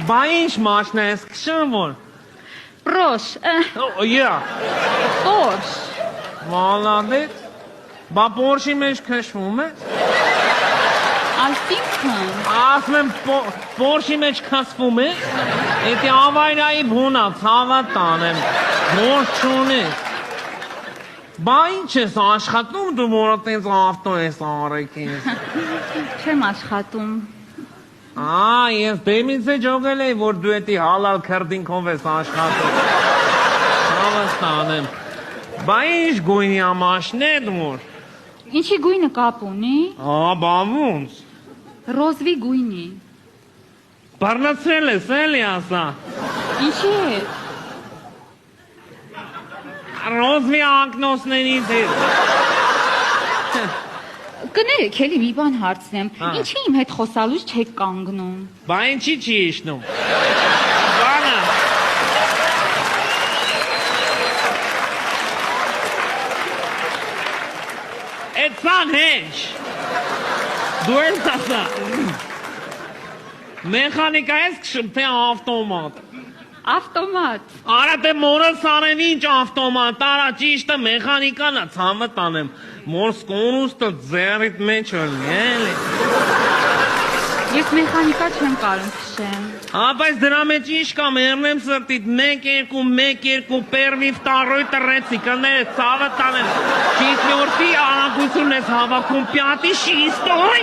Բա ինչ մաշն է, սկշն որ։ Պրոշ, Պորշ։ Մալադեց։ Բա Պորշի մեջ քշվում է։ Այսինքն։ Ասում եմ Պորշի մեջ քսվում է։ Էդի ավայրայի բունա, ցավը տանեմ։ Որ չունի։ Բա ինչ ես աշխատում դու որ այդպես ավտո ես արեքես։ Չեմ աշխատում։ Ես բեմից է ջոգել էի, որ դու էդի հալալ քրդինքով ես աշխատում։ Ցավը տանեմ։ Բա ինչ գույնի ամաշն է դուր։ Ինչի գույնը կապ ունի։ Բա ոնց։ Ռոզվի գույնի։ Բառնացրել ես էլի ասա։ Ինչի է։ Ռոզվի ակնոսներից է։ Կներեք, էլի մի բան հարցնեմ։ Ինչի իմ հետ խոսալուց չեք կանգնում։ Բա ինչի չի իշնում։ Բանը։ Էդսան հեչ։ Դու ես ասա։ Մեխանիկա ես քշում, թե ավտոմատ։ Ավտոմատ։ Արա դե մորս արեն ինչ ավտոմատ, արա ճիշտը մեխանիկան է, ցամը տանեմ, մորս կոնուստը ձերիտ մեջ էլի։ Ես մեխանիկա չեմ կարում քշեմ։ Բայց դրա մեջ ինչ կա, մեռնեմ սրտիդ, 1-2, պերվի, վտարոյ տրեցի, կները ցավը տանեմ, չիթյորդի արագություն ես հավաքում, պյատի շիստոյ։